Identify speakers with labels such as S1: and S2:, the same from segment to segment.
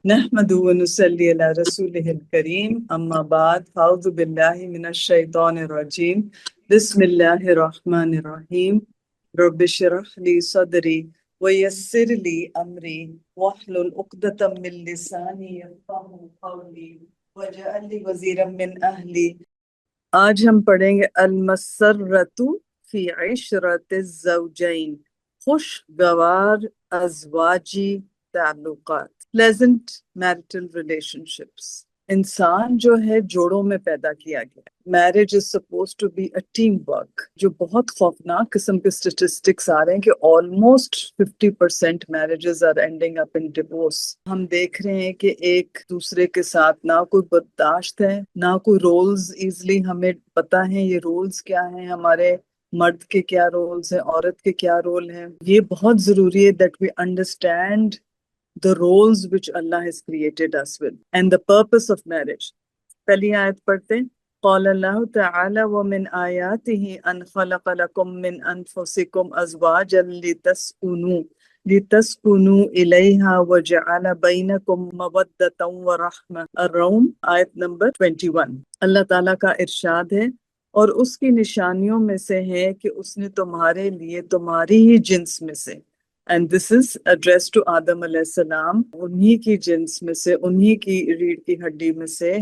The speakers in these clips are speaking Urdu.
S1: نحمد ونصلي على رسوله الكريم أما بعد فأعوذ بالله من الشيطان الرجيم بسم الله الرحمن الرحيم رب اشرح لي صدري ويسر لي أمري واحلل عقدة من لساني يفقهوا قولي واجعل لي وزيرا من أهلي. آج ہم پڑھیں گے المسرۃ فی عشرۃ الزوجین، خوشگوار ازواجی تعلقات، pleasant marital relationships. انسان جو ہے جوڑوں میں پیدا کیا گیا. Marriage is supposed to be a team work. جو بہت خوفناک قسم کے اسٹیٹسٹکس آ رہے ہیں کہ almost 50% marriages are ending up in divorce. ہم دیکھ رہے ہیں کہ ایک دوسرے کے ساتھ نہ کوئی برداشت ہے، نہ کوئی رولز ایزلی ہمیں پتہ ہے یہ رولز کیا ہیں، ہمارے مرد کے کیا رولز ہیں، عورت کے کیا رول ہیں. یہ بہت ضروری ہے that we understand the roles which Allah has created us with and the purpose of marriage. پہلی آیت پڑھتے ہیں. قال اللہ تعالی ومن آیاتہ ان خلق لکم من انفسکم ازواجا لتسکنوا الیہا وجعل بینکم مودۃ ورحمہ. الروم آیت نمبر 21. اللہ تعالیٰ کا ارشاد ہے اور اس کی نشانیوں میں سے ہے کہ اس نے تمہارے لیے تمہاری ہی جنس میں سے، and this is address to Adam علیہ السلام، انہی کی جنس میں سے، انہی کی ریڑھ کی ہڈی میں سے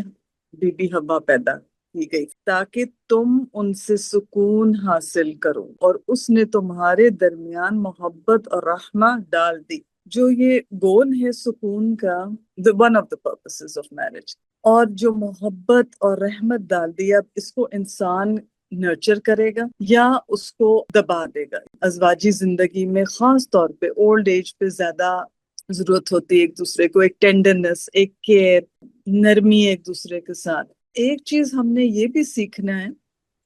S1: بی بی حوا پیدا کی گئی تاکہ تم ان سے سکون حاصل کرو، اور اس نے تمہارے درمیان محبت اور رحمہ ڈال دی. جو یہ گول ہے سکون کا، one of the purposes of marriage, اور جو محبت اور رحمت ڈال دی، اب اس کو انسان نرچر کرے گا یا اس کو دبا دے گا. ازواجی زندگی میں خاص طور پہ اولڈ ایج پہ زیادہ ضرورت ہوتی ہے ایک دوسرے کو، ایک ٹینڈرنس، ایک کیئر، نرمی ایک دوسرے کے ساتھ. ایک چیز ہم نے یہ بھی سیکھنا ہے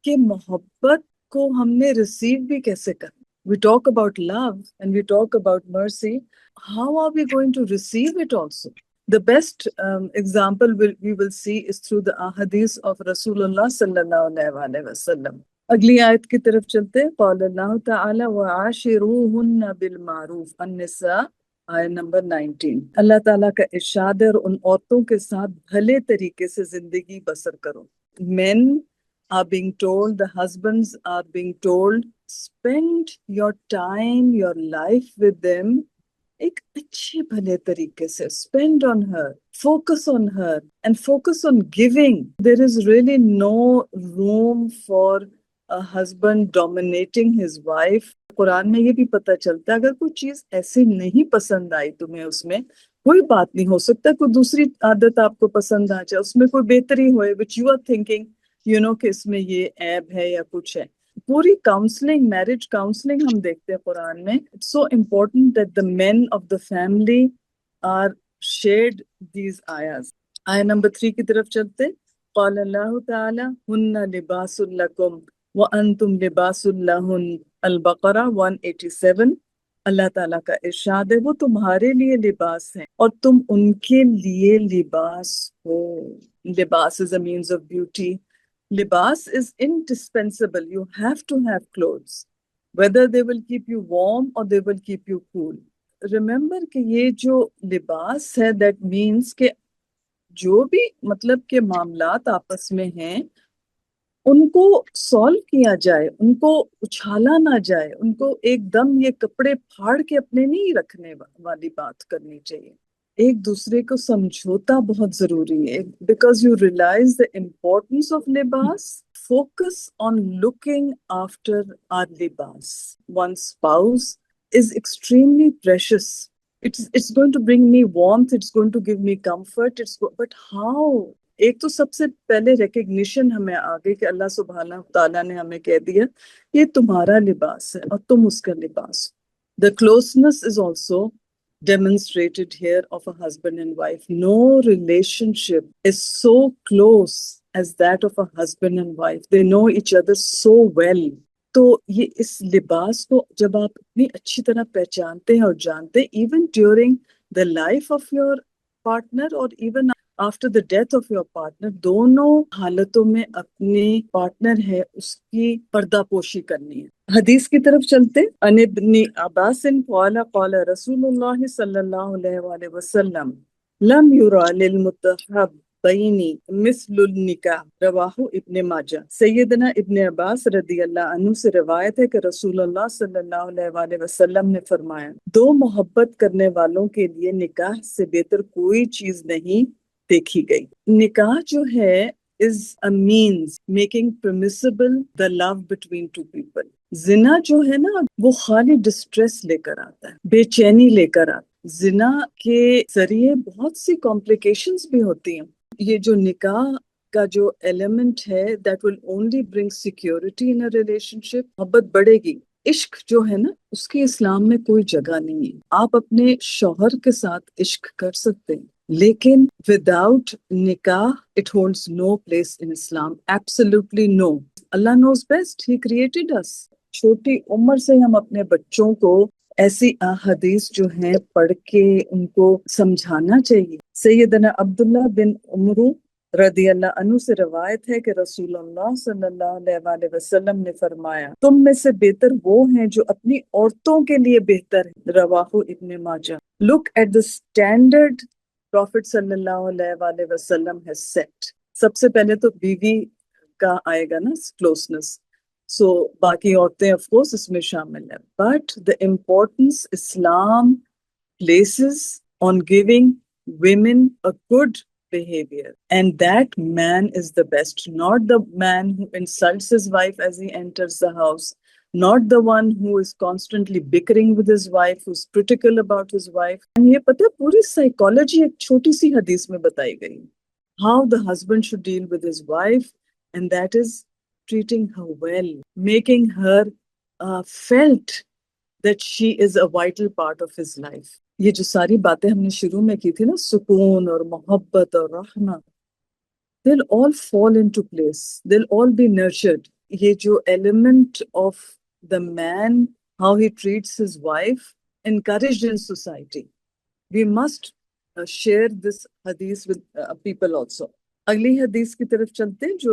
S1: کہ محبت کو ہم نے ریسیو بھی کیسے کرنا. We talk about love and we talk about mercy. How are we going to receive it also? The best example we will see is through the ahadith of Rasulullah sallallahu alaihi wasallam. اگلی آیت کی طرف چلتے. قال اللہ تعالی وعاشروہن بالمعروف. النساء آیت نمبر 19. اللہ تعالیٰ کا ارشاد ہے اور ان عورتوں کے ساتھ بھلے طریقے سے زندگی بسر کرو. Men are being told, the husbands are being told, spend your time, your life with them ایک اچھے بھلے طریقے سے. Spend on her, focus on her and focus on giving. There is really no room for a husband dominating his wife. قرآن میں یہ بھی پتہ چلتا ہے اگر کوئی چیز ایسی نہیں پسند آئی تمہیں، اس میں کوئی بات نہیں، ہو سکتا کوئی دوسری عادت آپ کو پسند آ جائے، اس میں کوئی بہتری ہوئے which you are thinking کہ اس میں یہ عیب ہے یا کچھ ہے. پوری کاؤنسلنگ، میرج کاؤنسلنگ ہم دیکھتے ہیں قرآن میں. It's so important that the man of the family are shared these آیاز. آیا نمبر 3 کی طرف چلتے. قال اللہ تعالی ہن لباس لکم وانتم لباس لہن. البقرہ 187. اللہ تعالیٰ کا ارشاد ہے وہ تمہارے لیے لباس ہیں اور تم ان کے لیے لباس ہو. لباس is a means of beauty. Libas is indispensable. You have to have clothes. Whether they will keep you warm or they will keep you cool. Remember کہ یہ جو لباس ہے that means کہ جو بھی مطلب کہ معاملات آپس میں ہیں ان کو سولو کیا جائے، ان کو اچھالا نہ جائے، ان کو ایک دم یہ کپڑے پھاڑ کے اپنے نہیں رکھنے والی بات کرنی چاہیے. ایک دوسرے کو سمجھوتا بہت ضروری ہے. Because you realise the importance of لباس. Focus on looking after our لباس. One spouse is extremely precious. It's going to bring me warmth, it's going to give me comfort, but how? ایک تو سب سے پہلے ریکگنیشن ہمیں آگے کہ اللہ سبحانہ تعالیٰ نے ہمیں کہہ دیا یہ تمہارا لباس ہے اور تم اس کا لباس. The closeness is also demonstrated here of a husband and wife. No relationship is so close as that of a husband and wife. They know each other so well. تو یہ اس لباس کو جب آپ اتنی اچھی طرح پہچانتے ہیں اور جانتے ہیں even during the life of your partner or even after the death of your partner، دونوں حالتوں میں اپنے پارٹنر ہے اس کی پردہ پوشی کرنی ہے. حدیث کی طرف چلتے. عن ابن عباس قال قال رسول اللہ صلی اللہ علیہ وآلہ وسلم لم یرا للمتحبین مثل النکاح، رواہ ابن ماجہ۔ سیدنا ابن عباس رضی اللہ عنہ سے روایت ہے کہ رسول اللہ صلی اللہ علیہ وآلہ وسلم نے فرمایا، دو محبت کرنے والوں کے لیے نکاح سے بہتر کوئی چیز نہیں دیکھی گئی۔ نکاح جو ہے is a means making permissible the love between two people۔ زنا جو ہے نا وہ خالی ڈسٹریس لے کر آتا ہے، بے چینی لے کر آتا ہے۔ زنا کے ذریعے بہت سی کمپلیکیشنز بھی ہوتی ہیں۔ یہ جو نکاح کا جو ایلیمنٹ ہے that will only bring security in a relationship، محبت بڑھے گی۔ عشق جو ہے نا اس کی اسلام میں کوئی جگہ نہیں ہے۔ آپ اپنے شوہر کے ساتھ عشق کر سکتے ہیں لیکن وداؤٹ نکاح it holds no place in Islam, absolutely no. اللہ knows best, he created us. چھوٹی عمر سے ہم اپنے بچوں کو ایسی احادیث جو ہیں پڑھ کے ان کو سمجھانا چاہیے۔ سیدنا عبداللہ بن عمرو رضی اللہ عنہ سے روایت ہے کہ رسول اللہ صلی اللہ علیہ وآلہ وسلم نے فرمایا، تم میں سے بہتر وہ ہیں جو اپنی عورتوں کے لیے بہتر ہیں، رواہ ابن ماجہ۔ Look at the standard prophet صلی اللہ علیہ وآلہ وسلم has set۔ سب سے پہلے تو بیوی کا آئے گا نا کلوزنس، سو باقی عورتیں آف کورس اس میں شامل ہیں، but the importance Islam places on giving women a good behavior, and that man is the best, not the man who insults his wife as he enters the house, not the one who is constantly bickering with his wife, who's critical about his wife۔ یہ پتہ ہے پوری سائیکالوجی ایک چھوٹی سی حدیث میں بتائی گئی، how the husband should deal with his wife, and that is treating her well, making her felt that she is a vital part of his life۔ یہ جو ساری باتیں ہم نے شروع میں کی تھی نا، سکون اور محبت اور رحمہ، they'll all fall into place, they'll all be nurtured۔ یہ جو element of the man, how he treats his wife, encouraged in society، we must share this hadith with people also۔ اگلی حدیث کی طرف چلتے ہیں جو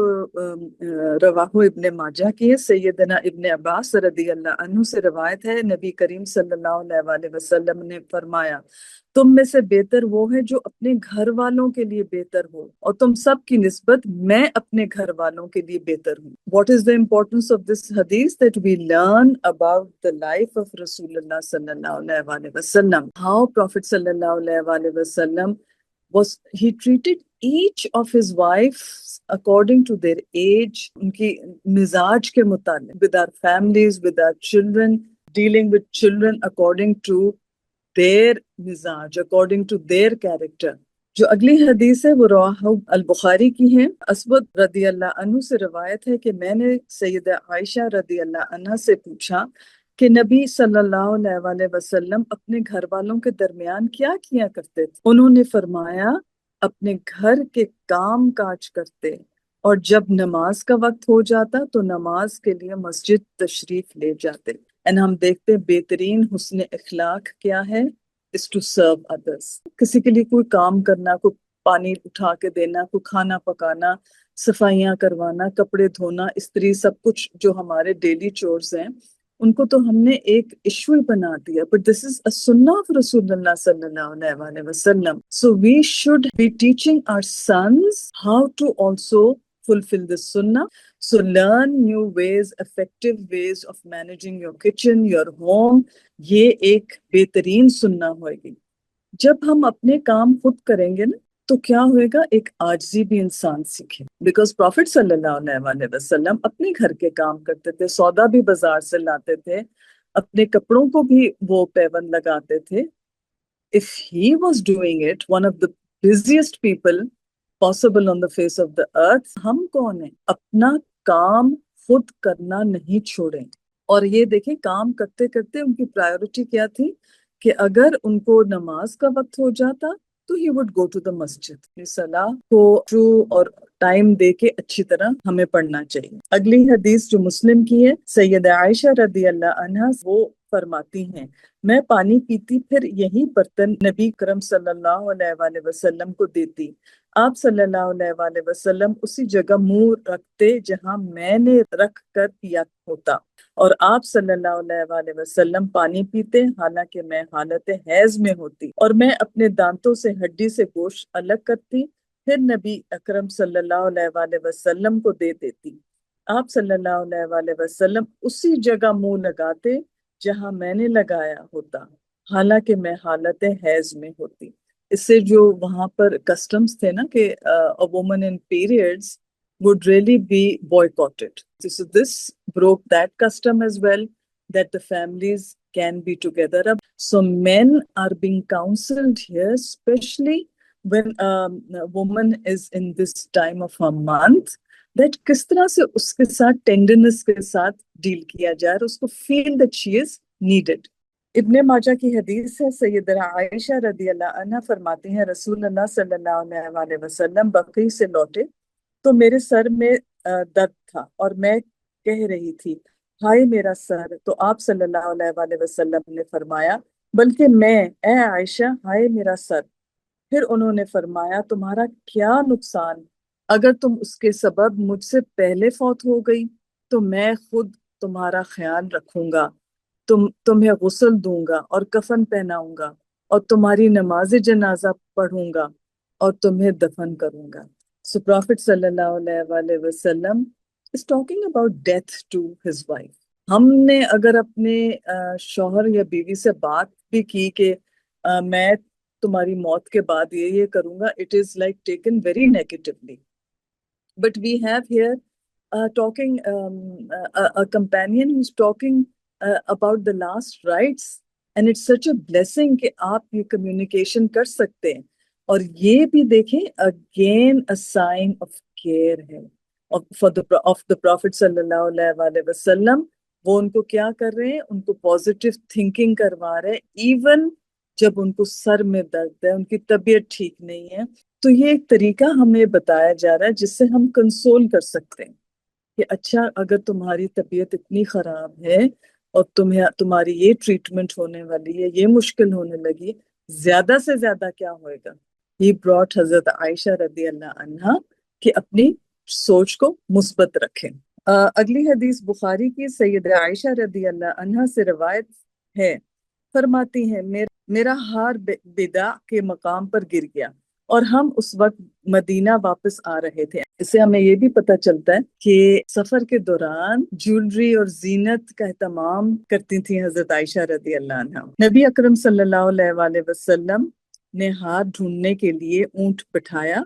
S1: رواہ ابن ماجہ کی ہے۔ سیدنا ابن عباس رضی اللہ عنہ سے روایت ہے، نبی کریم صلی اللہ علیہ وآلہ وسلم نے فرمایا، تم میں سے بہتر وہ ہے جو اپنے گھر والوں کے لیے بہتر ہو، اور تم سب کی نسبت میں اپنے گھر والوں کے لیے بہتر ہوں۔ What is the importance of this hadith? That we learn about the life of Rasulullah sallallahu alaihi wa wasallam, how Prophet sallallahu alaihi wa wasallam was, he treated each of his wives according to their age، ان کی مزاج کے مطابق، with our families, with our children، dealing with children according to their مزاج، according to their character۔ جو اگلی حدیث ہے وہ رواہ البخاری کی ہے۔ اسود رضی اللہ عنہ سے روایت ہے کہ میں نے سیدہ عائشہ رضی اللہ عنہا سے پوچھا کہ نبی صلی اللہ علیہ وآلہ وسلم اپنے گھر والوں کے درمیان کیا کیا کرتے تھے؟ انہوں نے فرمایا، اپنے گھر کے کام کاج کرتے، اور جب نماز کا وقت ہو جاتا تو نماز کے لیے مسجد تشریف لے جاتے۔ اور ہم دیکھتے ہیں بہترین حسن اخلاق کیا ہے، is to serve others۔ کسی کے لیے کوئی کام کرنا، کوئی پانی اٹھا کے دینا، کوئی کھانا پکانا، صفائیاں کروانا، کپڑے دھونا، استری، سب کچھ جو ہمارے ڈیلی چورز ہیں ان کو تو ہم نے ایک ایشو ہی بنا دیا، بٹ دس از اے سنہ آف رسول اللہ صلی اللہ علیہ وآلہ وسلم۔ So we should be teaching our sons how to also fulfill this sunnah۔ So learn new ways, effective ways of managing your kitchen, your home۔ یہ ایک بہترین سنہ ہوئے گی۔ جب ہم اپنے کام خود کریں گے نا تو کیا ہوئے گا، ایک عاجزی بھی انسان سیکھے۔ بیکاز پروفٹ صلی اللہ علیہ وآلہ وسلم اپنے گھر کے کام کرتے تھے، سودا بھی بازار سے لاتے تھے، اپنے کپڑوں کو بھی وہ پیوند لگاتے تھے۔ If he was doing it, one of the busiest people possible on the face of the earth، ہم کون ہیں؟ اپنا کام خود کرنا نہیں چھوڑیں۔ اور یہ دیکھیں کام کرتے کرتے ان کی پرائیورٹی کیا تھی کہ اگر ان کو نماز کا وقت ہو جاتا تو he would go to the مسجد۔ صلاح کو ٹرو اور ٹائم دے کے اچھی طرح ہمیں پڑھنا چاہیے۔ اگلی حدیث جو مسلم کی ہے، سیدہ عائشہ رضی اللہ عنہا وہ فرماتی ہیں، میں پانی پیتی پھر یہی برتن نبی کرم صلی اللہ علیہ وآلہ وسلم کو دیتی، آپ صلی اللہ علیہ وآلہ وسلم اسی جگہ منہ رکھتے جہاں میں نے رکھ کر پیا ہوتا، اور آپ صلی اللہ علیہ وآلہ وسلم پانی پیتے حالانکہ میں حالت حیض میں ہوتی، اور میں اپنے دانتوں سے ہڈی سے گوشت الگ کرتی، پھر نبی اکرم صلی اللہ علیہ وآلہ وسلم کو دے دیتی۔ آپ صلی اللہ علیہ وآلہ وسلم اسی جگہ منہ لگاتے جہاں میں نے لگایا ہوتا، حالانکہ میں حالت حیض میں ہوتی۔ اس سے جو وہاں پر کسٹمز تھے نا کہ a woman in periods would really be boycotted. So this broke that custom as well, that the families can be together. So men are being counseled here, especially when a woman is in this time of her month, that کس طرح سے اس کے ساتھ ٹینڈرنس کے ساتھ ڈیل کیا جائے اور اس کو feel that she is needed. ابن ماجہ کی حدیث ہے، سیدنا عائشہ رضی اللہ عنہ فرماتی ہیں رسول اللہ صلی اللہ علیہ وآلہ وسلم بقیع سے لوٹے تو میرے سر میں درد تھا اور میں کہہ رہی تھی ہائے میرا سر، تو آپ صلی اللہ علیہ وآلہ وسلم نے فرمایا بلکہ میں اے عائشہ ہائے میرا سر۔ پھر انہوں نے فرمایا تمہارا کیا نقصان، اگر تم اس کے سبب مجھ سے پہلے فوت ہو گئی تو میں خود تمہارا خیال رکھوں گا، تمہیں غسل دوں گا اور کفن پہناؤں گا اور تمہاری نماز جنازہ پڑھوں گا اور تمہیں دفن کروں گا۔ So Prophet صلی اللہ علیہ وآلہ وسلم is talking about death to his wife. ہم نے اگر اپنے شوہر یا بیوی سے بات بھی کی کہ میں تمہاری موت کے بعد یہ کروں گا, it is like taken very negatively. But we have here talking a companion who's talking about the last rites, and it's such a blessing کہ آپ یہ communication کر سکتے ہیں. اور یہ بھی دیکھیں again a sign of care ہے of the Prophet صلی اللہ علیہ وآلہ وسلم. وہ ان کو کیا کر رہے ہیں, ان کو پازیٹیو تھنکنگ کروا رہے ہیں ایون جب ان کو سر میں درد ہے, ان کی طبیعت ٹھیک نہیں ہے. تو یہ ایک طریقہ ہمیں بتایا جا رہا ہے جس سے ہم کنسول کر سکتے ہیں کہ اچھا اگر تمہاری طبیعت اتنی خراب ہے اور تمہاری یہ ٹریٹمنٹ ہونے والی ہے, یہ مشکل ہونے لگی, زیادہ سے زیادہ کیا ہوئے گا. He brought حضرت عائشہ رضی اللہ عنہا کہ اپنی سوچ کو مثبت رکھیں. اگلی حدیث بخاری کی سیدہ عائشہ رضی اللہ عنہا سے روایت ہے, فرماتی ہیں میرا ہار بدع کے مقام پر گر گیا اور ہم اس وقت مدینہ واپس آ رہے تھے. اس سے ہمیں یہ بھی پتہ چلتا ہے کہ سفر کے دوران جولری اور زینت کا اہتمام کرتی تھیں حضرت عائشہ رضی اللہ عنہا. نبی اکرم صلی اللہ علیہ وآلہ وسلم نے ہاتھ ڈھونڈنے کے لیے اونٹ بٹھایا,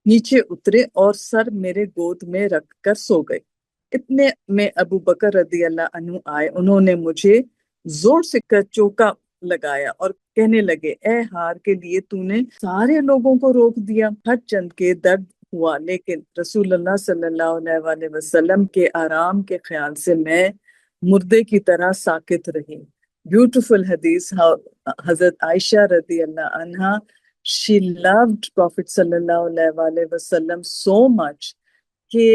S1: نیچے اترے اور سر میرے گود میں رکھ کر سو گئے. اتنے میں ابو بکر رضی اللہ عنہ آئے, انہوں نے مجھے زور سے چوکا لگایا اور کہنے لگے اے ہار کے لیے تو نے سارے لوگوں کو روک دیا. ہر چند کے درد ہوا لیکن رسول اللہ صلی اللہ علیہ وآلہ وسلم کے آرام کے خیال سے میں مردے کی طرح ساکت رہی. بیوٹیفل حدیث. حضرت عائشہ رضی اللہ عنہا she loved Prophet صلی اللہ علیہ وآلہ وسلم so much کہ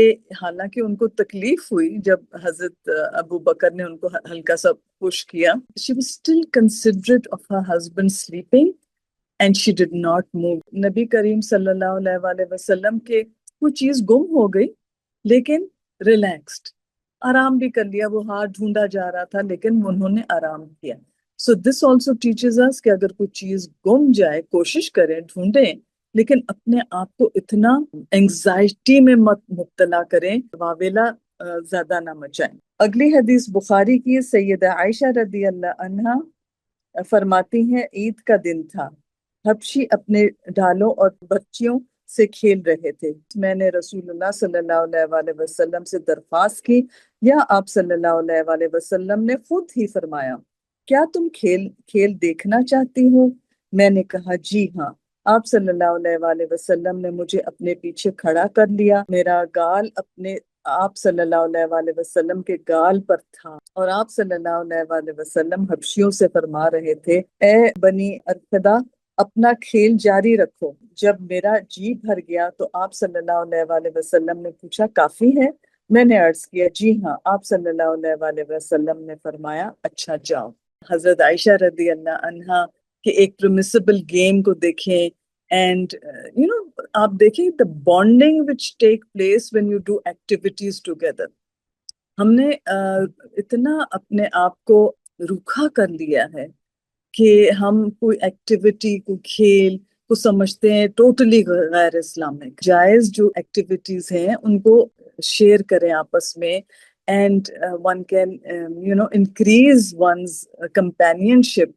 S1: حالانکہ ان کو تکلیف ہوئی جب حضرت ابو بکر نے ان کو ہلکا سا پش کیا, she was still considerate of her husband sleeping and she did not move. نبی کریم صلی اللہ علیہ وآلہ وسلم کے کوئی چیز گم ہو گئی لیکن ریلیکسڈ, آرام بھی کر لیا. وہ ہاتھ ڈھونڈا جا رہا تھا لیکن انہوں نے آرام کیا. So this also teaches us کہ اگر کوئی چیز گم جائے کوشش کریں, ڈھونڈیں, لیکن اپنے آپ کو اتنا انگزائٹی میں مت مبتلا کریں, واویلا زیادہ نہ مچائیں. اگلی حدیث بخاری کی سیدہ عائشہ رضی اللہ عنہا فرماتی ہیں عید کا دن تھا, حبشی اپنے ڈھالوں اور بچیوں سے کھیل رہے تھے. میں نے رسول اللہ صلی اللہ علیہ وآلہ وسلم سے درخواست کی یا آپ صلی اللہ علیہ وآلہ وسلم نے خود ہی فرمایا کیا تم کھیل دیکھنا چاہتی ہو؟ میں نے کہا جی ہاں. آپ صلی اللہ علیہ وآلہ وسلم نے مجھے اپنے پیچھے کھڑا کر لیا, میرا گال اپنے آپ صلی اللہ علیہ وآلہ وسلم کے گال پر تھا اور آپ صلی اللہ علیہ وآلہ وسلم حبشیوں سے فرما رہے تھے اے بنی ارفدہ اپنا کھیل جاری رکھو. جب میرا جی بھر گیا تو آپ صلی اللہ علیہ وآلہ وسلم نے پوچھا کافی ہے؟ میں نے عرض کیا جی ہاں. آپ صلی اللہ علیہ وآلہ وسلم نے فرمایا اچھا جاؤ. حضرت عائشہ رضی اللہ عنہا کہ ایک پرمیسیبل گیم کو دیکھیں And آپ دیکھیں the bonding which take place when you do activities together. ہم نے اتنا اپنے آپ کو روکھا کر لیا ہے کہ ہم کوئی ایکٹیویٹی کو کھیل کو سمجھتے ہیں ٹوٹلی غیر اسلامک. جائز جو ایکٹیویٹیز ہیں ان کو شیئر کریں آپس میں, and one can increase one's companionship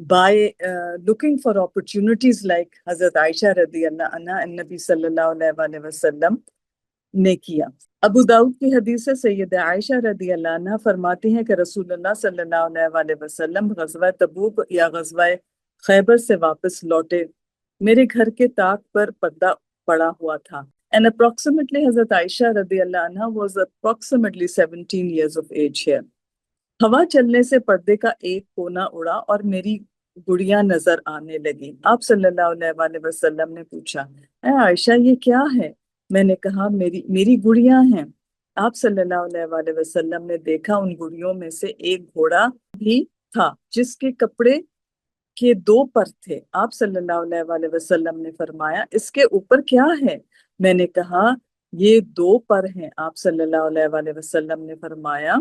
S1: by looking for opportunities like Hazrat Aisha radiyallahu anha and Nabi sallallahu alaihi wasallam نے کیا. ابو داؤد کی حدیث ہے, سیدہ عائشہ رضی اللہ عنہ فرماتی ہیں کہ رسول اللہ صلی اللہ علیہ وسلم غزوہ تبوک یا غزوہ خیبر سے واپس لوٹے. میرے گھر کے طاق پر پردہ پڑا ہوا تھا. And approximately حضرت عائشہ رضی اللہ عنہ was approximately 17 years of age here. ہوا چلنے سے پردے کا ایک کونا اڑا اور میری گڑیاں نظر آنے لگی. آپ صلی اللہ علیہ وسلم نے پوچھا, اے عائشہ یہ کیا ہے؟ میں نے کہا میری گڑیاں ہیں. آپ صلی اللہ علیہ وسلم نے دیکھا ان گڑیوں میں سے ایک گھوڑا بھی تھا جس کے کپڑے کے 2 پر تھے. آپ صلی اللہ علیہ وسلم نے فرمایا اس کے اوپر کیا ہے؟ میں نے کہا یہ 2 پر ہیں. آپ صلی اللہ علیہ وسلم نے فرمایا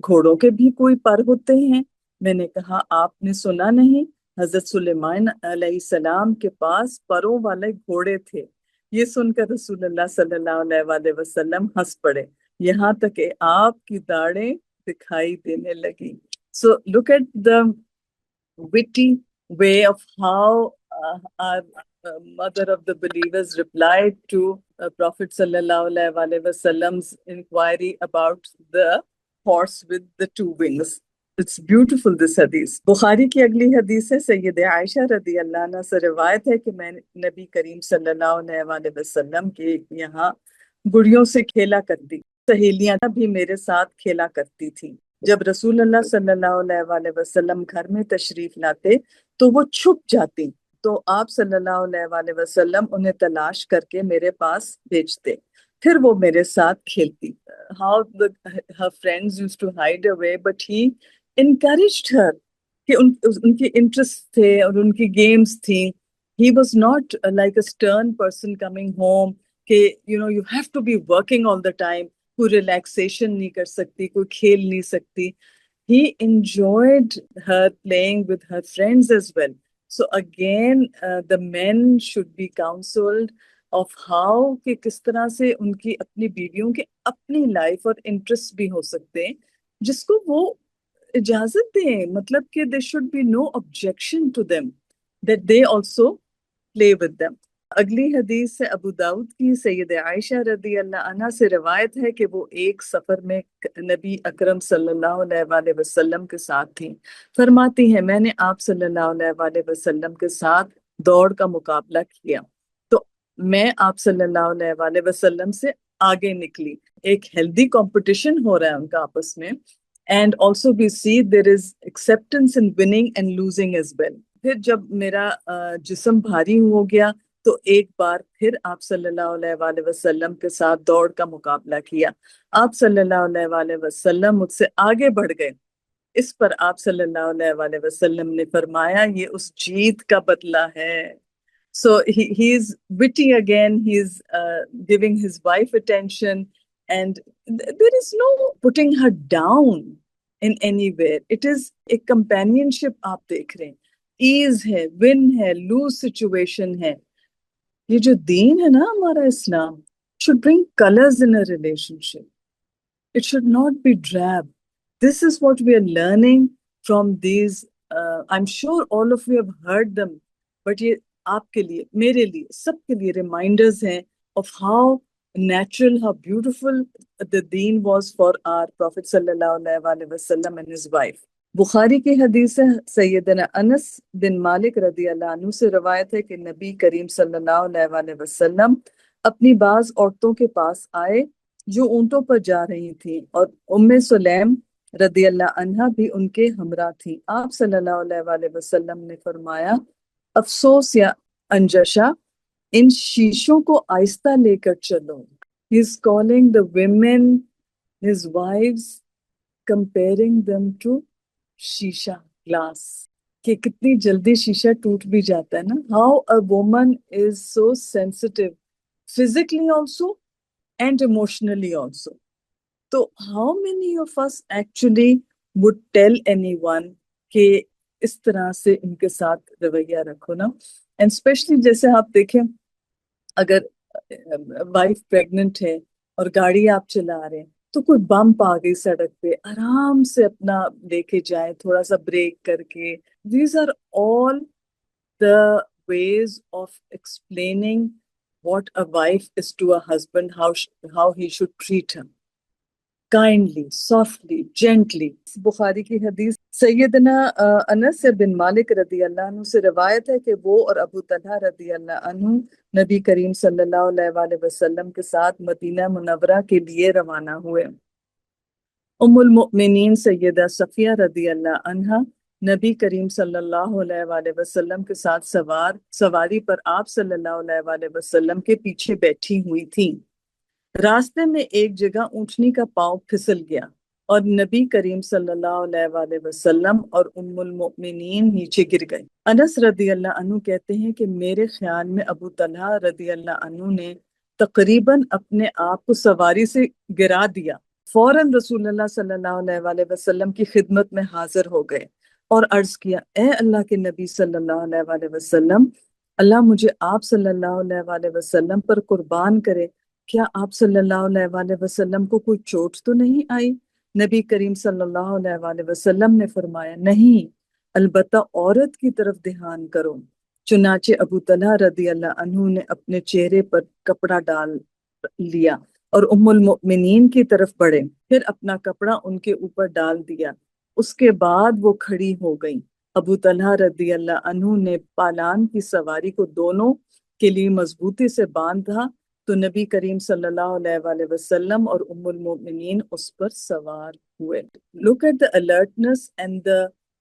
S1: گھوڑوں کے بھی کوئی پر ہوتے ہیں؟ میں نے کہا آپ نے سنا نہیں, حضرت سلیمان علیہ السلام کے پاس پروں والے گھوڑے تھے. یہ سن کر رسول اللہ صلی اللہ علیہ وسلم ہنس پڑے یہاں تک کہ آپ کی داڑھیں دکھائی دینے لگی. So look at the witty way of how our mother of the believers replied to Prophet sallallahu alaihi wasallam's inquiry about the horse with the 2 wings. It's beautiful this hadith. بخاری کی اگلی حدیث ہے, سیدہ عائشہ رضی اللہ عنہ سے روایت ہے کہ میں نبی کریم صلی اللہ علیہ وسلم کے یہاں گڑیوں سے کھیلا کرتی. سہیلیاں بھی میرے ساتھ کھیلا کرتی تھیں. جب رسول اللہ صلی اللہ علیہ وسلم گھر میں تشریف لاتے تو وہ چھپ جاتی, تو آپ صلی اللہ علیہ وسلم انہیں تلاش کر کے میرے پاس بھیجتے, پھر وہ میرے ساتھ کھیلتی. How her friends used to hide away, but he encouraged her کہ ان کی انٹرسٹ تھے اور ان کی گیمز تھیں. He was not like a stern person coming home کہ you have to be working all the time. کوئی ریلیکسیشن نہیں کر سکتی, کوئی کھیل نہیں سکتی. He enjoyed her playing with her friends as well. So again, the men should be counseled of how کہ کس طرح سے ان کی اپنی بیویوں کے اپنی لائف اور انٹرسٹ بھی ہو سکتے ہیں جس کو وہ اجازت دیں, مطلب کہ there should be no objection to them that they also play with them. اگلی حدیث سے ابو داؤد کی, سیدہ عائشہ رضی اللہ عنہ سے روایت ہے کہ وہ ایک سفر میں نبی اکرم صلی اللہ علیہ وسلم کے ساتھ تھیں. فرماتی ہیں میں نے آپ صلی اللہ علیہ وسلم کے ساتھ دوڑ کا مقابلہ کیا تو میں آپ صلی اللہ علیہ وسلم سے آگے نکلی. ایک ہیلدی کمپٹیشن ہو رہا ہے ان کا آپس میں, and also we see there is acceptance in winning and losing as well. پھر جب میرا جسم بھاری ہو گیا تو ایک بار پھر آپ صلی اللہ علیہ وسلم کے ساتھ دوڑ کا مقابلہ کیا. آپ صلی اللہ علیہ وسلم مجھ سے آگے بڑھ گئے. اس پر آپ صلی اللہ علیہ وسلم نے فرمایا یہ اس جیت کا بدلہ ہے. So he is witty again, he is giving his wife attention, and there is no putting her down in anywhere. It is a companionship. آپ دیکھ رہے ہیں ease ہے, win ہے, lose situation ہے. یہ جو دین ہے نا ہمارا اسلام, should bring colors in a relationship. It should not be drab. This is what we are learning from these. I'm sure all of you have heard them, but یہ آپ کے لیے, میرے لیے, سب کے لیے reminders ہیں of how natural, how beautiful the deen was for our Prophet sallallahu alaihi wasallam and his wife. بخاری کی حدیث ہے, سیدنا انس بن مالک رضی اللہ عنہ سے روایت ہے کہ نبی کریم صلی اللہ علیہ وسلم اپنی بعض عورتوں کے پاس آئے جو اونٹوں پر جا رہی تھیں, اور ام سلیم رضی اللہ عنہ بھی ان کے ہمراہ تھیں. آپ صلی اللہ علیہ وسلم نے فرمایا افسوس یا انجشا, ان شیشوں کو آہستہ لے کر چلو. He is calling the women, his wives, comparing them to shisha glass. کہ کتنی جلدی شیشہ ٹوٹ بھی جاتا ہے نا. How a woman is so sensitive physically also and emotionally also. تو how many of us actually would tell anyone کہ اس طرح سے ان کے ساتھ رویہ رکھو نا. اینڈ اسپیشلی جیسے آپ دیکھیں اگر وائف پریگننٹ ہے اور گاڑی آپ چلا رہے ہیں تو کوئی بمپ آ گئی سڑک پہ، آرام سے اپنا لے کے جائیں، تھوڑا سا بریک کر کے. These are all the ways of explaining what a wife is to a husband, how he should treat her. Kindly, softly, gently. بخاری کی حدیث سیدنا انس بن مالک رضی اللہ عنہ سے روایت ہے کہ وہ اور ابو طلحہ رضی اللہ عنہ نبی کریم صلی اللہ علیہ وآلہ وسلم کے ساتھ مدینہ منورہ کے لیے روانہ ہوئے. ام المؤمنین سیدہ صفیہ رضی اللہ عنہا نبی کریم صلی اللہ علیہ وآلہ وسلم کے ساتھ سواری پر آپ صلی اللہ علیہ وآلہ وسلم کے پیچھے بیٹھی ہوئی تھی. راستے میں ایک جگہ اونٹنی کا پاؤں پھسل گیا اور نبی کریم صلی اللہ علیہ وآلہ وسلم اور ام المؤمنین نیچے گر گئے. انس رضی اللہ عنہ کہتے ہیں کہ میرے خیال میں ابو طلحہ رضی اللہ عنہ نے تقریباً اپنے آپ کو سواری سے گرا دیا. فوراً رسول اللہ صلی اللہ علیہ وآلہ وسلم کی خدمت میں حاضر ہو گئے اور عرض کیا، اے اللہ کے نبی صلی اللہ علیہ وآلہ وسلم، اللہ مجھے آپ صلی اللہ علیہ وآلہ وسلم پر قربان کرے، کیا آپ صلی اللہ علیہ وآلہ وسلم کو کوئی چوٹ تو نہیں آئی؟ نبی کریم صلی اللہ علیہ وآلہ وسلم نے فرمایا، نہیں، البتہ عورت کی طرف دھیان کرو. چنانچہ ابو طلحہ رضی اللہ عنہ نے اپنے چہرے پر کپڑا ڈال لیا اور ام المؤمنین کی طرف بڑھے، پھر اپنا کپڑا ان کے اوپر ڈال دیا. اس کے بعد وہ کھڑی ہو گئیں. ابو طلحہ رضی اللہ عنہ نے پالان کی سواری کو دونوں کے لیے مضبوطی سے باندھا تو نبی کریم صلی اللہ علیہ وآلہ وسلم اور ام المؤمنین اس پر سوار ہوئے. Look at the alertness and the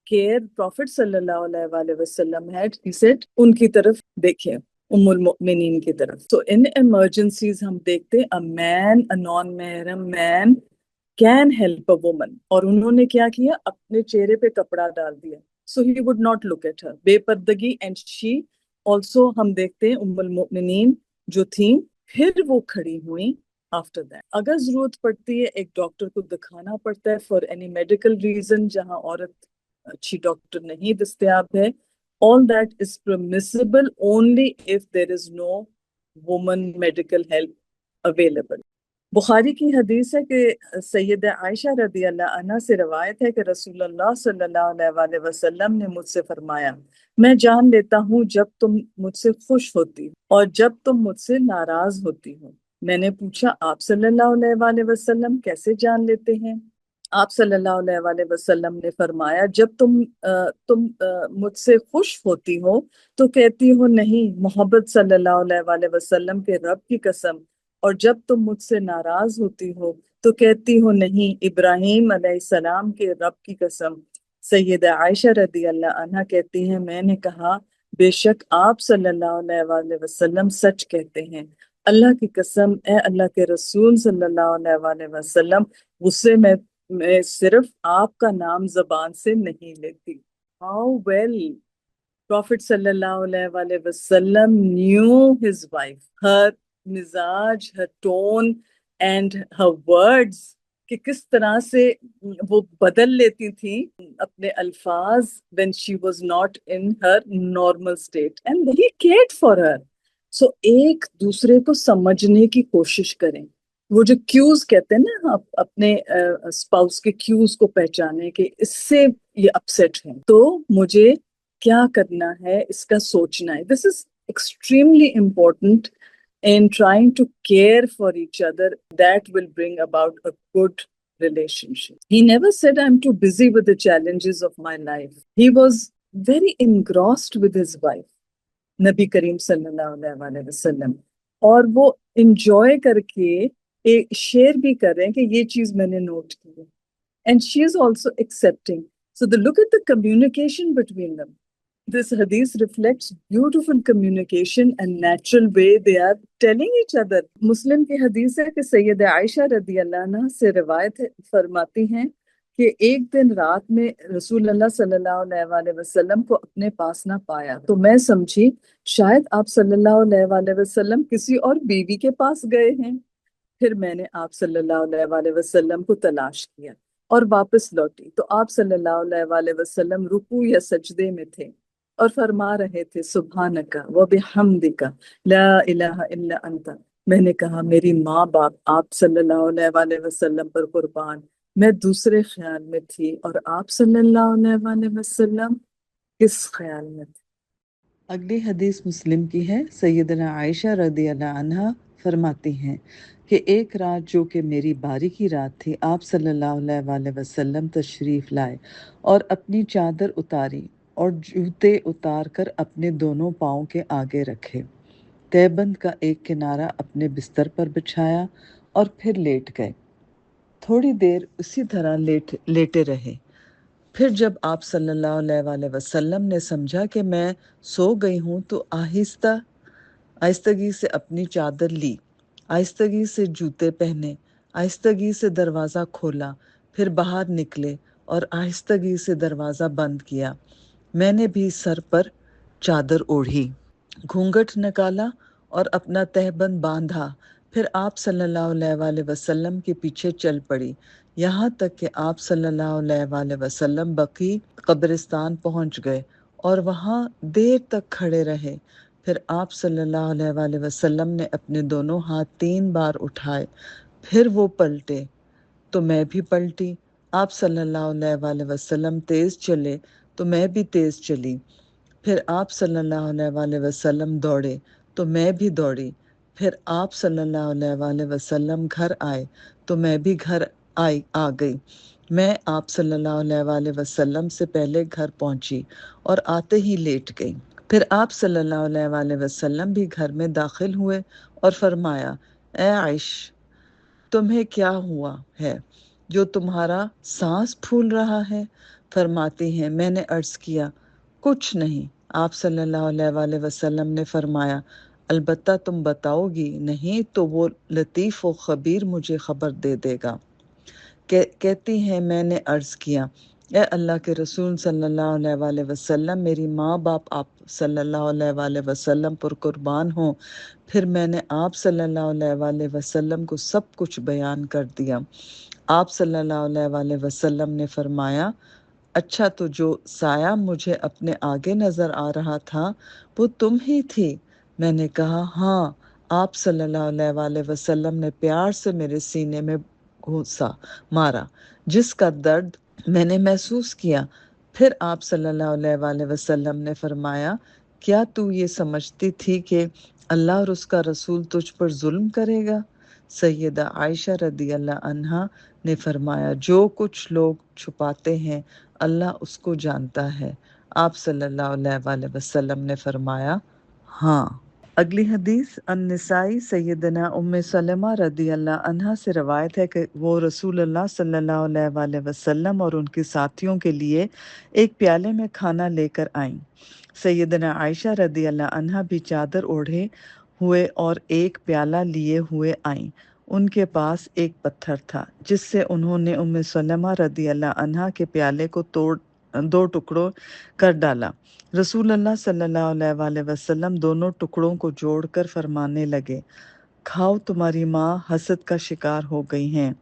S1: care Prophet صلی اللہ علیہ وآلہ وسلم had. He said, ان کی طرف دیکھیں، ام المؤمنین کی طرف. So in emergencies ہم دیکھتے a man, a non-mahram man can help a woman. اور انہوں نے کیا کیا؟ اپنے چہرے پہ کپڑا ڈال دیا. So he would not look at her. بے پردگی. And she also ہم دیکھتے ہیں ام المؤمنین جو تھیں پھر وہ کھڑی ہوئیں after that. اگر ضرورت پڑتی ہے ایک ڈاکٹر کو دکھانا پڑتا ہے for any medical reason جہاں عورت اچھی ڈاکٹر نہیں دستیاب ہے، all that is permissible only if there is no woman medical help available. بخاری کی حدیث ہے کہ سیدہ عائشہ رضی اللہ عنہ سے روایت ہے کہ رسول اللہ صلی اللہ علیہ وآلہ وسلم نے مجھ سے فرمایا، میں جان لیتا ہوں جب تم مجھ سے خوش ہوتی اور جب تم مجھ سے ناراض ہوتی ہو. میں نے پوچھا، آپ صلی اللہ علیہ وآلہ وسلم کیسے جان لیتے ہیں؟ آپ صلی اللہ علیہ وآلہ وسلم نے فرمایا، جب تم مجھ سے خوش ہوتی ہو تو کہتی ہو نہیں، محمد صلی اللہ علیہ وآلہ وسلم کے رب کی قسم، اور جب تم مجھ سے ناراض ہوتی ہو تو کہتی ہو نہیں، ابراہیم علیہ السلام کے رب کی قسم. سیدہ عائشہ رضی اللہ عنہ کہتی ہیں، میں نے کہا بے شک آپ صلی اللہ علیہ وآلہ وسلم سچ کہتے ہیں، اللہ کی قسم، اے اللہ کے رسول صلی اللہ علیہ وآلہ وسلم، غصے میں صرف آپ کا نام زبان سے نہیں لیتی. How well Prophet صلی اللہ علیہ وآلہ وسلم knew his wife, her مزاج، her tone and her words، کہ کس طرح سے وہ بدل لیتی تھی اپنے الفاظ when she was not in her normal state and he cared for her. So ایک دوسرے کو سمجھنے کی کوشش کریں. وہ جو کیوز کہتے ہیں نا، آپ اپنے اسپاؤس کے کیوز کو پہچانے کہ اس سے یہ اپسیٹ ہے تو مجھے کیا کرنا ہے، اس کا سوچنا ہے. This is extremely important in trying to care for each other. That will bring about a good relationship. He never said, I'm too busy with the challenges of my life. He was very engrossed with his wife, نبی کریم صلی اللہ علیہ وآلہ وسلم، اور وہ انجوائے کر کے شیئر بھی کر رہے ہیں کہ یہ چیز میں نے نوٹ کی ہے. And she is also accepting. So look at the communication between them. This hadith reflects beautiful communication and natural way they are telling each other. مسلم کی حدیث ہے کہ سیدہ عائشہ رضی اللہ عنہ سے روایت فرماتی ہیں، کہ ایک دن رات میں رسول اللہ صلی اللہ علیہ وآلہ وسلم کو اپنے پاس نہ پایا، تو میں سمجھی شاید آپ صلی اللہ علیہ وآلہ وسلم کسی اور بیوی کے پاس گئے ہیں۔ پھر میں نے آپ صلی اللہ علیہ وآلہ وسلم کو تلاش کیا اور واپس لوٹی تو آپ صلی اللہ علیہ وآلہ وسلم رکوع یا سجدے میں تھے اور فرما رہے تھے سبحانک و بحمدک لا الہ الا انت۔ میں نے کہا میری ماں باپ آپ صلی اللہ علیہ وآلہ وسلم پر قربان، میں دوسرے خیال میں تھی اور آپ صلی اللہ علیہ وآلہ وسلم کس خیال میں تھے۔
S2: اگلی حدیث مسلم کی ہے۔ سیدنا عائشہ رضی اللہ عنہا فرماتی ہیں کہ ایک رات جو کہ میری باری کی رات تھی، آپ صلی اللہ علیہ وآلہ وسلم تشریف لائے اور اپنی چادر اتاری اور جوتے اتار کر اپنے دونوں پاؤں کے آگے رکھے، تہبند کا ایک کنارہ اپنے بستر پر بچھایا اور پھر لیٹ گئے۔ تھوڑی دیر اسی طرح لیٹے رہے۔ پھر جب آپ صلی اللہ علیہ وآلہ وسلم نے سمجھا کہ میں سو گئی ہوں تو آہستگی سے اپنی چادر لی، آہستگی سے جوتے پہنے، آہستگی سے دروازہ کھولا، پھر باہر نکلے اور آہستگی سے دروازہ بند کیا۔ میں نے بھی سر پر چادر اوڑھی، گھونگھٹ نکالا اور اپنا تہبند باندھا، پھر آپ صلی اللہ علیہ وآلہ وسلم کے پیچھے چل پڑی، یہاں تک کہ آپ صلی اللہ علیہ وآلہ وسلم بقیع قبرستان پہنچ گئے اور وہاں دیر تک کھڑے رہے۔ پھر آپ صلی اللہ علیہ وآلہ وسلم نے اپنے دونوں ہاتھ 3 بار اٹھائے، پھر وہ پلٹے تو میں بھی پلٹی۔ آپ صلی اللہ علیہ وآلہ وسلم تیز چلے تو میں بھی تیز چلی۔ پھر آپ صلی اللہ علیہ وآلہ وسلم دوڑے تو میں بھی دوڑی۔ پھر آپ صلی اللہ علیہ وآلہ وسلم گھر آئے تو میں بھی گھر آ گئی۔ میں آپ صلی اللہ علیہ وآلہ وسلم سے پہلے گھر پہنچی اور آتے ہی لیٹ گئی۔ پھر آپ صلی اللہ علیہ وآلہ وسلم بھی گھر میں داخل ہوئے اور فرمایا، اے عائش، تمہیں کیا ہوا ہے جو تمہارا سانس پھول رہا ہے؟ فرماتی ہیں میں نے عرض کیا کچھ نہیں۔ آپ صلی اللہ علیہ وآلہ وسلم نے فرمایا البتہ تم بتاؤ گی نہیں تو وہ لطیف و خبیر مجھے خبر دے دے گا۔ کہتی ہیں میں نے عرض کیا اے اللہ کے رسول صلی اللہ علیہ وآلہ وسلم، میری ماں باپ آپ صلی اللہ علیہ وآلہ وسلم پر قربان ہوں۔ پھر میں نے آپ صلی اللہ علیہ وآلہ وسلم کو سب کچھ بیان کر دیا۔ آپ صلی اللہ علیہ وآلہ وسلم نے فرمایا اچھا تو جو سایہ مجھے اپنے آگے نظر آ رہا تھا وہ تم ہی تھی؟ میں نے کہا ہاں۔ آپ صلی اللہ علیہ وآلہ وسلم نے پیار سے میرے سینے میں گھونسا مارا، جس کا درد میں نے محسوس کیا۔ پھر آپ صلی اللہ علیہ وآلہ وسلم نے فرمایا کیا تو یہ سمجھتی تھی کہ اللہ اور اس کا رسول تجھ پر ظلم کرے گا؟ سیدہ عائشہ رضی اللہ عنہا نے فرمایا جو کچھ لوگ چھپاتے ہیں اللہ اس کو جانتا ہے۔ آپ صلی اللہ علیہ وآلہ وسلم نے فرمایا ہاں۔ اگلی حدیث النسائی سیدنا ام سلمہ رضی اللہ عنہا سے روایت ہے کہ وہ رسول اللہ صلی اللہ علیہ وآلہ وسلم اور ان کے ساتھیوں کے لیے ایک پیالے میں کھانا لے کر آئیں۔ سیدنا عائشہ رضی اللہ عنہا بھی چادر اوڑھے ہوئے اور ایک پیالہ لیے ہوئے آئیں۔ ان کے پاس ایک پتھر تھا جس سے انہوں نے ام سلمہ رضی اللہ عنہا کے پیالے کو 2 ٹکڑوں کر ڈالا۔ رسول اللہ صلی اللہ علیہ وآلہ وسلم دونوں ٹکڑوں کو جوڑ کر فرمانے لگے کھاؤ تمہاری ماں حسد کا شکار ہو گئی ہیں۔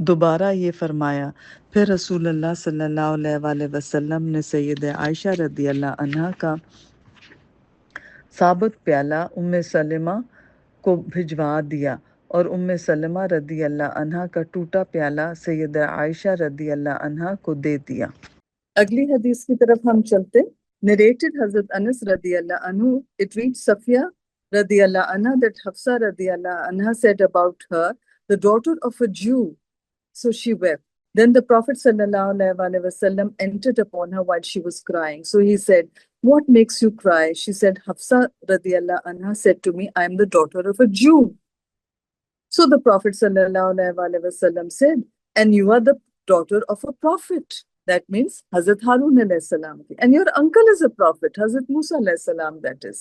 S2: دوبارہ یہ فرمایا۔ پھر رسول اللہ صلی اللہ علیہ وآلہ وسلم نے سیدہ عائشہ رضی اللہ عنہا کا ثابت پیالہ ام سلمہ کو بھجوا دیا اور ام سلمہ رضی اللہ عنہا کا ٹوٹا پیالہ سیدہ عائشہ رضی اللہ عنہا کو دے دیا۔
S1: اگلی حدیث کی طرف ہم چلتے۔ Narrated Hazrat Anas radiallahu anhu, it reads Safiya radiallahu anha that Hafsa radiallahu anha said about her, the daughter of a Jew. So she wept. Then the Prophet sallallahu alaihi wasallam entered upon her while she was crying. So he said, what makes you cry? She said, Hafsa radiallahu anha said to me, I am the daughter of a Jew. So the Prophet sallallahu alaihi wasallam said, and you are the daughter of a prophet. That means Hazrat Harun alayhi salam. And your uncle is a prophet, Hazrat Musa alayhi salam, that is.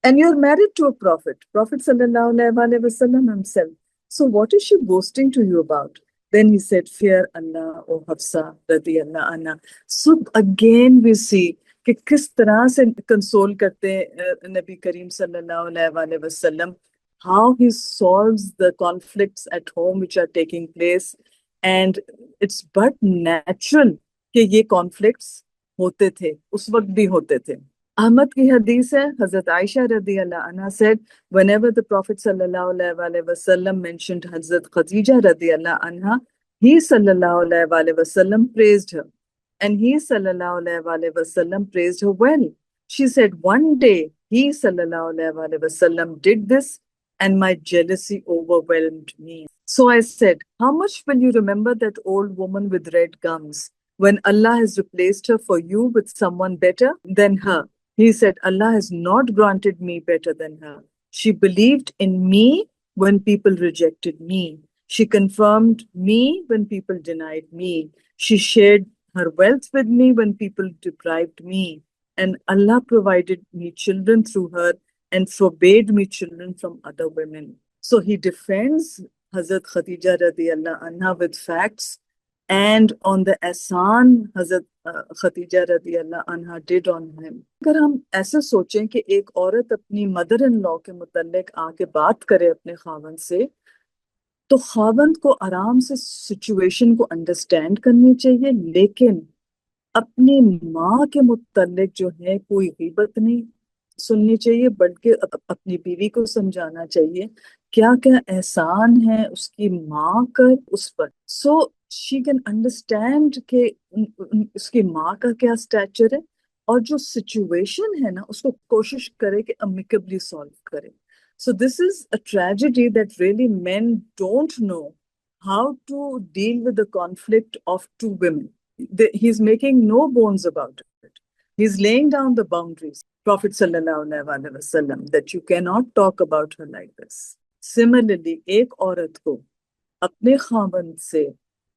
S1: And you're married to a prophet, Prophet sallallahu alaihi wasallam himself. So what is she boasting to you about? Then he said, fear Allah, O Hafsa radiyallahu anha. So again we see کہ کس طرح سے کنسول کرتے نبی کریم صلی اللہ علیہ وآلہ وسلم, how he solves the conflicts at home which are taking place, and it's but natural کہ یہ conflicts ہوتے تھے, اس وقت بھی ہوتے تھے. احمد کی حدیث ہے, حضرت عائشہ رضی اللہ عنہ said, whenever the Prophet sallallahu alaihi وآلہ وسلم mentioned حضرت خدیجہ رضی اللہ عنہ, he sallallahu alaihi وآلہ وسلم praised her. And he sallallahu alaihi وآلہ وسلم praised her well. She said, one day he sallallahu alaihi وآلہ وسلم did this and my jealousy overwhelmed me. So I said, how much will you remember that old woman with red gums when Allah has replaced her for you with someone better than her? He said, Allah has not granted me better than her. She believed in me when people rejected me. She confirmed me when people denied me. She shared her wealth with me when people deprived me. And Allah provided me children through her and forbade me children from other women. So he defends Hazrat Khadija radiallahu anha with facts, and on the ihsan Hazrat Khadija radiallahu anha did on him. اگر ہم ایسے سوچیں کہ ایک عورت اپنی مدر ان لا کے متعلق آ کے بات کرے اپنے خاوند سے, تو خاوند کو آرام سے سچویشن کو انڈرسٹینڈ کرنی چاہیے, لیکن اپنی ماں کے متعلق جو ہے کوئی غیبت نہیں سننی چاہیے, بلکہ اپنی بیوی کو سمجھانا چاہیے کیا کیا احسان ہے اس کی ماں کا اس پر, سو شی کین انڈرسٹینڈ کہ اس کی ماں کا کیا اسٹیچر ہے, اور جو سچویشن ہے نا اس کو کوشش کرے کہ امیکبلی سالو کرے. So this is a tragedy that really men don't know how to deal with the conflict of two women. He's making no bones about it. He's laying down the boundaries. Prophet sallallahu alaihi wasallam, that you cannot talk about her like this. Similarly, ایک عورت کو اپنے خاوند سے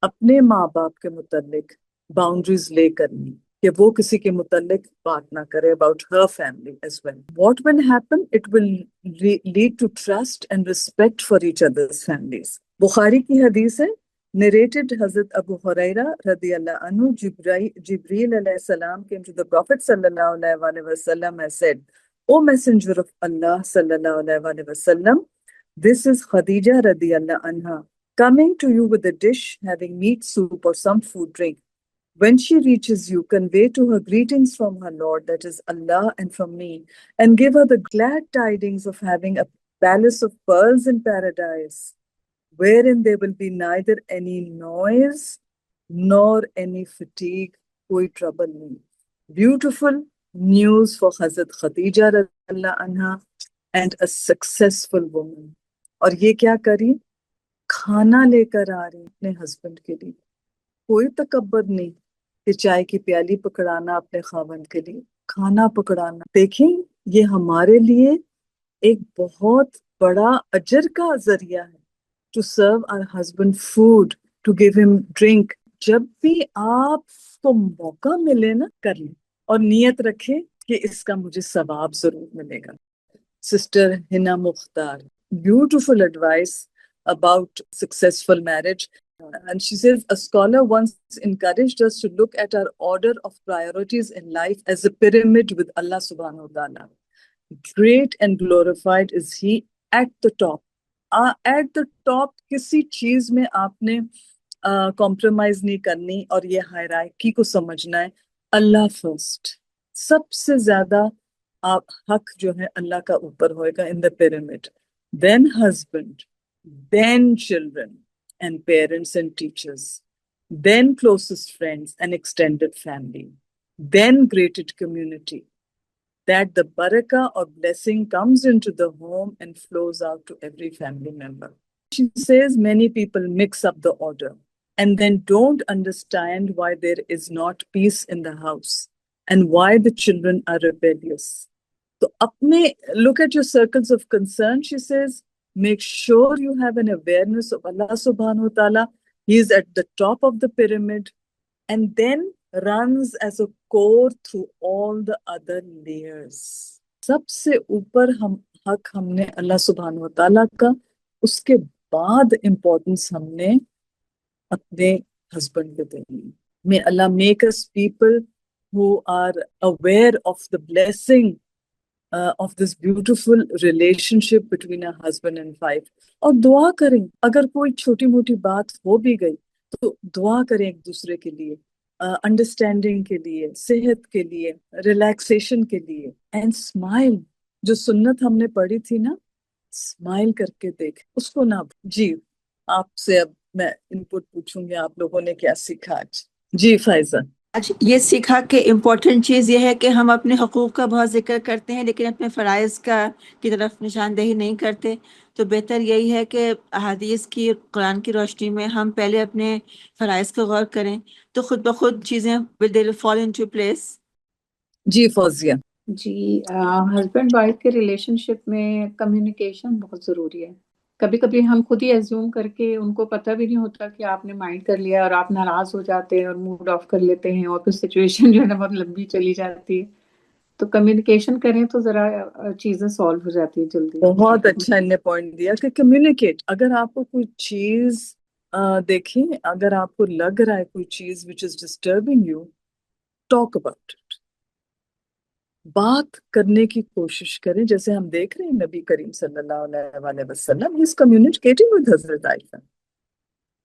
S1: اپنے ماں باپ کے متعلق boundaries لے کرنی کہ وہ کسی کے متعلق بات نہ کرے about her family as well. What will happen? It will lead to trust and respect for each other's families. بخاری کی حدیث ہے, narrated Hazrat Abu Huraira radiyallahu anhu, Jibreel alayhi salam came to the Prophet sallallahu alayhi wa sallam and said, O Messenger of Allah sallallahu alayhi wa sallam, this is Khadija radiyallahu anha coming to you with a dish having meat soup or some food drink. When she reaches you, convey to her greetings from her Lord, that is Allah, and from me, and give her the glad tidings of having a palace of pearls in paradise, wherein there will be neither any noise nor any fatigue, koi trouble nahi. Beautiful news for Hazrat Khadija radiallahu anha, and a successful woman. اور یہ کیا کری, کھانا لے کر آ رہی اپنے ہسبینڈ کے لیے, کوئی تکبر نہیں کہ چائے کی پیالی پکڑانا اپنے خاوند کے لیے, کھانا پکڑانا. دیکھیں یہ ہمارے لیے ایک بہت بڑا اجر کا ذریعہ ہے, to serve our husband food, to give him drink. جب بھی آپ کو موقع ملے نا کر لیں, اور نیت رکھیں کہ اس کا مجھے ثواب ضرور ملے گا. سسٹر ہنا مختار, beautiful advice about successful marriage. And she says, a scholar once encouraged us to look at our order of priorities in life as a pyramid with Allah subhanahu wa ta'ala. Great and glorified is He at the top. At the top, کسی چیز میں آپ نے compromise نہیں کرنی, اور یہ hierarchy کو سمجھنا ہے. اللہ first. سب سے زیادہ حق جو ہے اللہ کا اوپر ہوئے گا in the pyramid. Then husband, then children and parents and teachers, then closest friends and extended family, then greater community, that the barakah or blessing comes into the home and flows out to every family member. She says many people mix up the order and then don't understand why there is not peace in the house and why the children are rebellious. So look at your circles of concern, she says. Make sure you have an awareness of Allah subhanahu wa ta'ala. He is at the top of the pyramid and then runs as a core through all the other layers. سب سے اوپر حق ہم نے اللہ سبحانہ و تعالیٰ کا, اس کے بعد امپورٹنس ہم نے اپنے ہسبینڈ کو دیں گے. May Allah make us people who are aware of the blessing of this beautiful relationship between a husband and wife. اور دعا کریں اگر کوئی چھوٹی موٹی بات ہو بھی گئی تو دعا کریں ایک دوسرے کے لیے, انڈرسٹینڈنگ کے لیے, صحت کے لیے, ریلیکسیشن کے لیے. اینڈ اسمائل, جو سنت ہم نے پڑھی تھی نا, اسمائل کر کے دیکھ اس کو نہ. جی آپ سے اب میں ان پٹ پوچھوں گی آپ لوگوں نے کیا سیکھا آج. جی فائزہ.
S3: آج یہ سیکھا کہ امپورٹنٹ چیز یہ ہے کہ ہم اپنے حقوق کا بہت ذکر کرتے ہیں لیکن اپنے فرائض کی طرف نشاندہی نہیں کرتے. تو بہتر یہی ہے کہ احادیث کی, قرآن کی روشنی میں ہم پہلے اپنے فرائض کو غور کریں تو خود بخود چیزیں will fall into place.
S1: جی فوزیہ.
S4: جی ہسبینڈ وائف کے ریلیشن شپ میں کمیونیکیشن بہت ضروری ہے. کبھی کبھی ہم خود ہی ایزیوم کر کے, ان کو پتہ بھی نہیں ہوتا کہ آپ نے مائنڈ کر لیا اور آپ ناراض ہو جاتے ہیں اور موڈ آف کر لیتے ہیں اور پھر سچویشن جو ہے نا بہت لمبی چلی جاتی ہے. تو کمیونیکیشن کریں تو ذرا چیزیں سالو ہو جاتی ہیں جلدی.
S1: بہت اچھا ان نے پوائنٹ دیا کہ کمیونیکیٹ. اگر آپ کو کوئی چیز دیکھیں, اگر آپ کو لگ رہا ہے کوئی چیز which is disturbing you, talk about it. بات کرنے کی کوشش کریں. جیسے ہم دیکھ رہے ہیں نبی کریم صلی اللہ علیہ وسلم, he is communicating with حضرت عائشہ,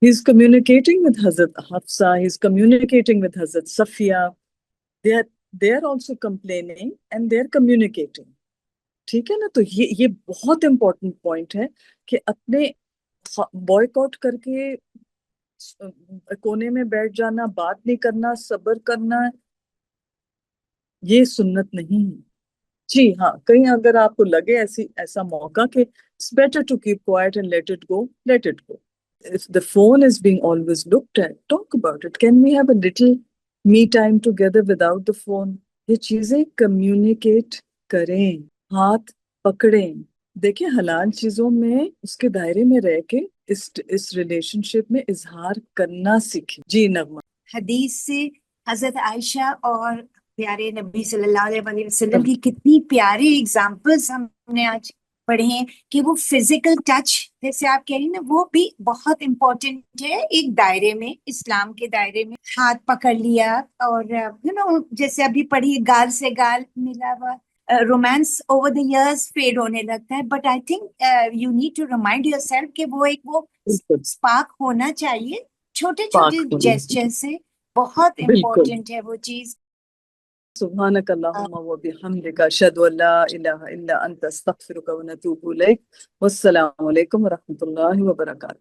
S1: he is communicating with حضرت Hafsa, he is communicating with حضرت Safia. they are also complaining and they are communicating. ٹھیک ہے نا. تو یہ بہت امپورٹنٹ پوائنٹ ہے کہ اپنے بوائک آؤٹ کر کے کونے میں بیٹھ جانا, بات نہیں کرنا, صبر کرنا, یہ سنت نہیں ہے. جی ہاں, کہیں اگر آپ کو لگے ایسا موقع کہ it's better to keep quiet and let it go, let it go. If the phone is being always looked at, talk about it. Can we have a little me time together without the phone? یہ چیزیں کمیونیکیٹ کریں, ہاتھ پکڑیں. دیکھیں حلال چیزوں میں اس کے دائرے میں رہ کے اس ریلیشن شپ میں اظہار کرنا سیکھیں. جی نغمہ.
S5: حدیث سے حضرت عائشہ اور پیارے نبی صلی اللہ علیہ وسلم کی کتنی پیاری ایگزامپلس ہم نے آج پڑھے ہیں کہ وہ فزیکل ٹچ جیسے آپ کہہ رہی ہیں نا, وہ بھی بہت امپورٹنٹ ہے. ایک دائرے میں, اسلام کے دائرے میں ہاتھ پکڑ لیا اور جیسے ابھی پڑھی گال سے گال ملا ہوا. Romance over the years fade ہونے لگتا ہے, but I think you need to remind yourself کہ وہ اسپارک ہونا چاہیے چھوٹے چھوٹے جیسچر سے. بہت امپورٹنٹ ہے وہ چیز.
S1: سبحانک اللہم و بحمدک اشہد ان لا الہ الا انت استغفرک و نتوب الیک. والسلام علیکم و رحمۃ اللہ وبرکاتہ.